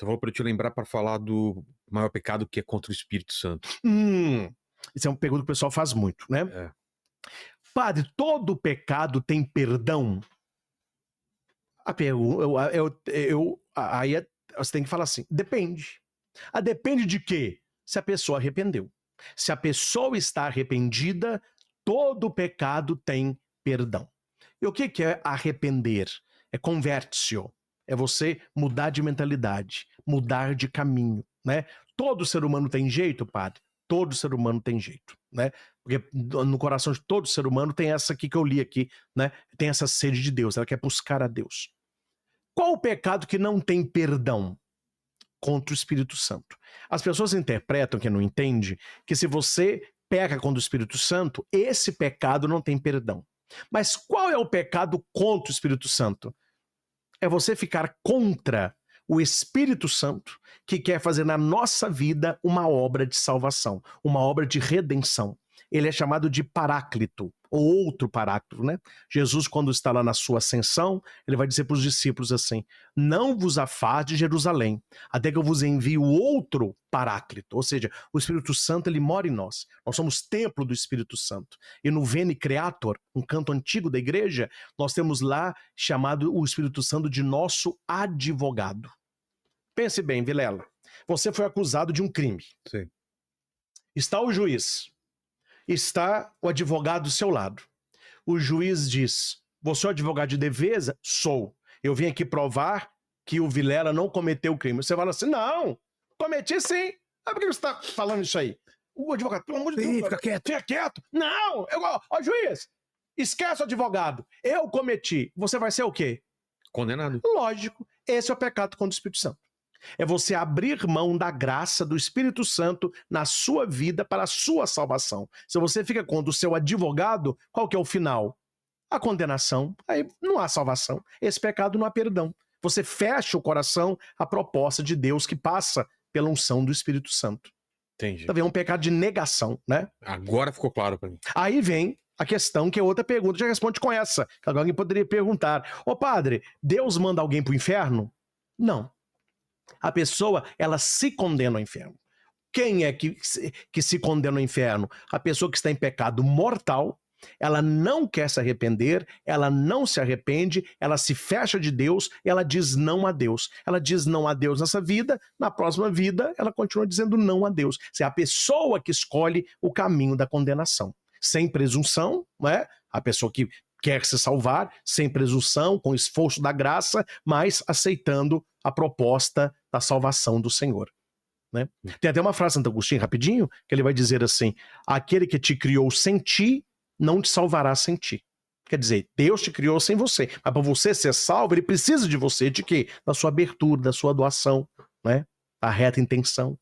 Você falou pra eu te lembrar pra falar do maior pecado que é contra o Espírito Santo. Isso é uma pergunta que o pessoal faz muito, né? É. Padre, todo pecado tem perdão? A pergunta, você tem que falar assim, depende. Depende de quê? Se a pessoa arrependeu. Se a pessoa está arrependida, todo pecado tem perdão. E o que é arrepender? É convertio. É você mudar de mentalidade, mudar de caminho, né? Todo ser humano tem jeito, padre? Todo ser humano tem jeito, né? Porque no coração de todo ser humano tem essa aqui que eu li aqui, né? Tem essa sede de Deus, ela quer buscar a Deus. Qual o pecado que não tem perdão? Contra o Espírito Santo. As pessoas interpretam, que não entende, que se você peca contra o Espírito Santo, esse pecado não tem perdão. Mas qual é o pecado contra o Espírito Santo? É você ficar contra o Espírito Santo, que quer fazer na nossa vida uma obra de salvação, uma obra de redenção. Ele é chamado de Paráclito, ou outro Paráclito, né? Jesus, quando está lá na sua ascensão, ele vai dizer para os discípulos assim: não vos afaste de Jerusalém, até que eu vos envie o outro Paráclito. Ou seja, o Espírito Santo, ele mora em nós. Nós somos templo do Espírito Santo. E no Veni Creator, um canto antigo da igreja, nós temos lá chamado o Espírito Santo de nosso advogado. Pense bem, Vilela. Você foi acusado de um crime. Sim. Está o juiz. Está o advogado do seu lado. O juiz diz: você é o advogado de defesa? Sou. Eu vim aqui provar que o Vilela não cometeu o crime. Você fala assim: não, cometi sim. Por que você está falando isso aí? O advogado, pelo amor de Deus, Fica quieto. Fica quieto. Não, ó, juiz, esquece o advogado. Eu cometi. Você vai ser o quê? Condenado. Lógico. Esse é o pecado contra o Espírito Santo. É você abrir mão da graça do Espírito Santo na sua vida para a sua salvação. Se você fica contra o seu advogado, qual que é o final? A condenação. Aí não há salvação. Esse pecado não há perdão. Você fecha o coração à proposta de Deus que passa pela unção do Espírito Santo. Entendi. Então é um pecado de negação, né? Agora ficou claro pra mim. Aí vem a questão, que é outra pergunta, já responde com essa. Que alguém poderia perguntar: ô padre, Deus manda alguém para o inferno? Não. A pessoa, ela se condena ao inferno. Quem é que se condena ao inferno? A pessoa que está em pecado mortal, ela não quer se arrepender, ela não se arrepende, ela se fecha de Deus, ela diz não a Deus. Ela diz não a Deus nessa vida, na próxima vida ela continua dizendo não a Deus. É a pessoa que escolhe o caminho da condenação. Sem presunção, né? A pessoa que quer se salvar, sem presunção, com esforço da graça, mas aceitando a proposta da salvação do Senhor. Né? Tem até uma frase de Santo Agostinho, rapidinho, que ele vai dizer assim: aquele que te criou sem ti, não te salvará sem ti. Quer dizer, Deus te criou sem você, mas para você ser salvo, ele precisa de você, de quê? Da sua abertura, da sua doação, né? Da reta intenção.